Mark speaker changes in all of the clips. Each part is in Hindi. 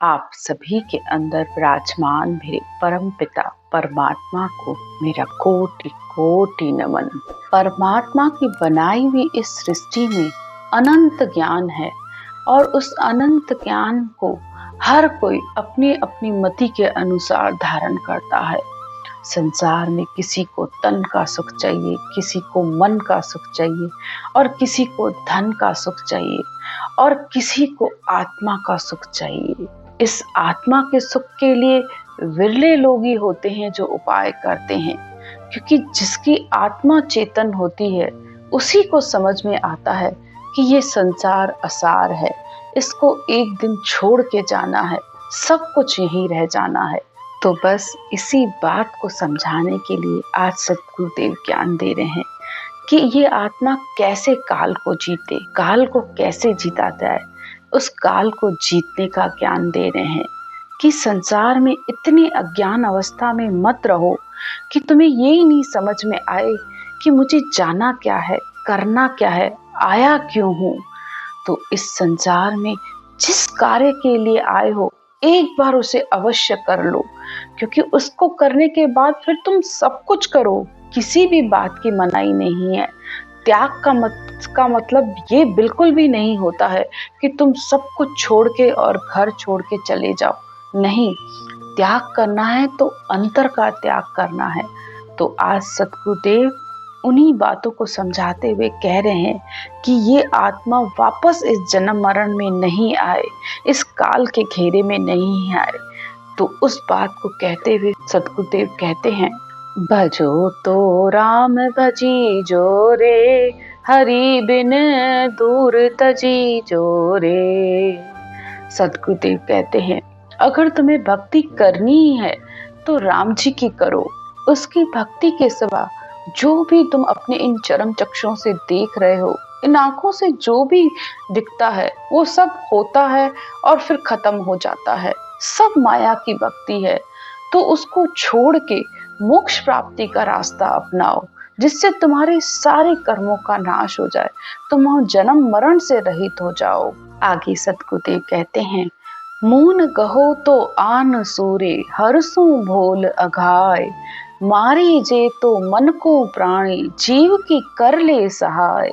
Speaker 1: आप सभी के अंदर विराजमान मेरे परम पिता परमात्मा को मेरा कोटि कोटि नमन। परमात्मा की बनाई हुई इस सृष्टि में अनंत ज्ञान है और उस अनंत ज्ञान को हर कोई अपनी अपनी मति के अनुसार धारण करता है। संसार में किसी को तन का सुख चाहिए, किसी को मन का सुख चाहिए और किसी को धन का सुख चाहिए और किसी को आत्मा का सुख चाहिए। इस आत्मा के सुख के लिए विरले लोग ही होते हैं जो उपाय करते हैं, क्योंकि जिसकी आत्मा चेतन होती है उसी को समझ में आता है कि ये संसार असार है, इसको एक दिन छोड़ के जाना है, सब कुछ यहीं रह जाना है। तो बस इसी बात को समझाने के लिए आज सद्गुरुदेव ज्ञान दे रहे हैं कि ये आत्मा कैसे काल को जीते, काल को कैसे जीता जाए, उस काल को जीतने का ज्ञान दे रहे हैं कि संसार में इतनी अज्ञान अवस्था में मत रहो कि तुम्हें ये ही नहीं समझ में आए कि मुझे जाना क्या है, करना क्या है, आया क्यों हूँ। तो इस संसार में जिस कार्य के लिए आए हो एक बार उसे अवश्य कर लो, क्योंकि उसको करने के बाद फिर तुम सब कुछ करो, किसी भी बात की मनाही नहीं है। त्याग का मतलब ये बिल्कुल भी नहीं होता है कि तुम सब कुछ छोड़ के और घर छोड़ के चले जाओ। नहीं, त्याग करना है तो अंतर का त्याग करना है। तो आज सद्गुरुदेव उन्हीं बातों को समझाते हुए कह रहे हैं कि ये आत्मा वापस इस जन्म मरण में नहीं आए, इस काल के घेरे में नहीं आए। तो उस बात को कहते हुए सद्गुरुदेव कहते हैं, भजो तो राम भजी जो रे, हरि बिन दूर तजी जो रे। सद्गुरुदेव कहते हैं अगर तुम्हें भक्ति करनी ही है तो राम जी की करो। उसकी भक्ति के सिवा जो भी तुम अपने इन चरम चक्षुओं से देख रहे हो, इन आंखों से जो भी दिखता है वो सब होता है और फिर खत्म हो जाता है, सब माया की भक्ति है। तो उसको छोड़ के मोक्ष प्राप्ति का रास्ता अपनाओ, जिससे तुम्हारे सारे कर्मों का नाश हो जाए, तुम जन्म मरण से रहित हो जाओ। आगे सद्गुरुदेव कहते हैं, मून गहो तो आन सूरे, हरसू भोल अघाय, मारी जे तो मन को प्राणी, जीव की कर ले सहाय।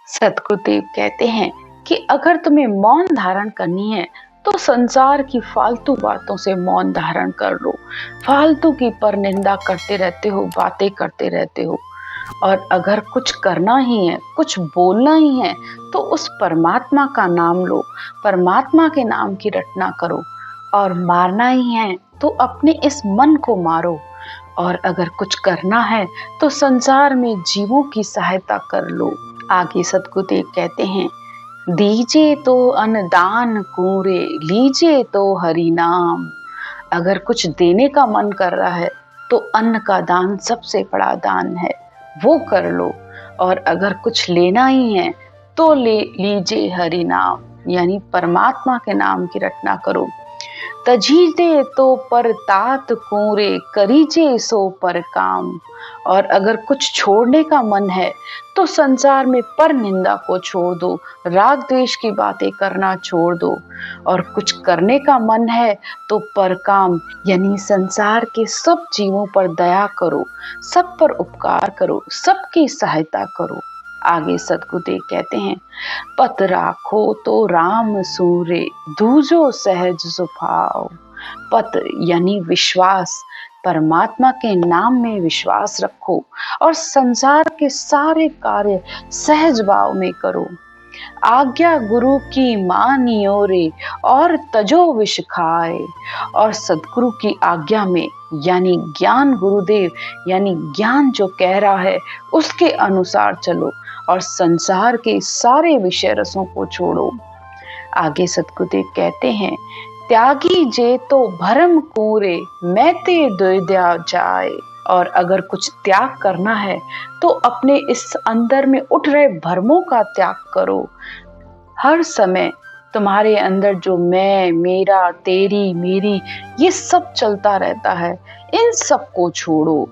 Speaker 1: सद्गुरुदेव कहते हैं कि अगर तुम्हें मौन धारण करनी है तो संसार की फालतू बातों से मौन धारण कर लो। फालतू की पर निंदा करते रहते हो, बातें करते रहते हो। और अगर कुछ करना ही है, कुछ बोलना ही है तो उस परमात्मा का नाम लो, परमात्मा के नाम की रटना करो। और मारना ही है तो अपने इस मन को मारो। और अगर कुछ करना है तो संसार में जीवों की सहायता कर लो। आगे सद्गुरुदेव कहते हैं, दीजे तो अन्नदान कूरे, लीजे तो हरि नाम। अगर कुछ देने का मन कर रहा है तो अन्न का दान सबसे बड़ा दान है, वो कर लो। और अगर कुछ लेना ही है तो ले लीजिए हरि नाम, यानी परमात्मा के नाम की रटना करो। तजीदे तो पर तात कूरे, करीजे सो पर काम। और अगर कुछ छोड़ने का मन है तो संसार में पर निंदा को छोड़ दो, राग द्वेष की बातें करना छोड़ दो। और कुछ करने का मन है तो पर काम, यानी संसार के सब जीवों पर दया करो, सब पर उपकार करो, सबकी सहायता करो। आगे सद्गुरुदेव कहते हैं, पत राखो तो राम सूरे, दूजो सहज सुभाव। पत यानी विश्वास, परमात्मा के नाम में विश्वास रखो और संसार के सारे कार्य सहज भाव में करो। आज्ञा गुरु की मानियो रे, और तजो विष खाए। और सद्गुरु की आज्ञा में, यानी ज्ञान गुरुदेव यानी ज्ञान जो कह रहा है उसके अनुसार चलो और संसार के सारे विषय रसों को छोड़ो। आगे सद्गुरुदेव कहते हैं, त्यागी जे तो भरम कूरे, मैं ते द्विधा जाए। और अगर कुछ त्याग करना है तो अपने इस अंदर में उठ रहे भ्रमों का त्याग करो। हर समय तुम्हारे अंदर जो मैं, मेरा, तेरी, मेरी, ये सब चलता रहता है, इन सब को छोड़ो।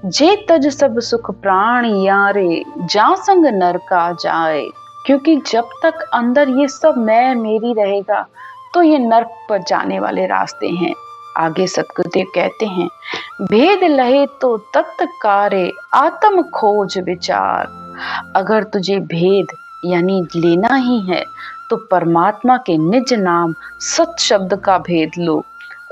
Speaker 1: जे तज सब सुख प्राण यारे, जा संग नरका जाए। क्योंकि जब तक अंदर ये सब मैं मेरी रहेगा तो ये नर्क पर जाने वाले रास्ते हैं। आगे सतगुरुदेव कहते हैं, भेद लहे तो तत्त कारे आत्म खोज विचार। अगर तुझे भेद यानी लेना ही है तो परमात्मा के निज नाम सत शब्द का भेद लो,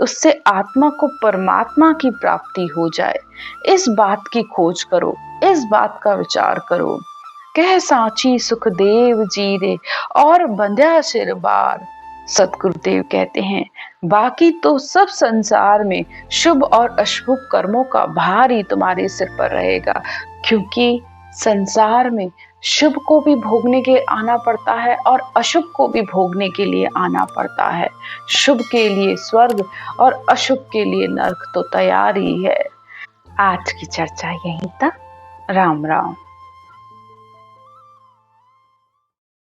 Speaker 1: उससे आत्मा को परमात्मा की प्राप्ति हो जाए। इस बात की खोज करो, इस बात का विचार करो। कह सांची सुखदेव जी रे और बंध्या सिर बार। सतगुरुदेव कहते हैं, बाकी तो सब संसार में शुभ और अशुभ कर्मों का भार ही तुम्हारे सिर पर रहेगा, क्योंकि संसार में शुभ को भी भोगने के आना पड़ता है और अशुभ को भी भोगने के लिए आना पड़ता है। शुभ के लिए स्वर्ग और अशुभ के लिए नरक तो तैयार ही है। आज की चर्चा यहीं तक। राम राम।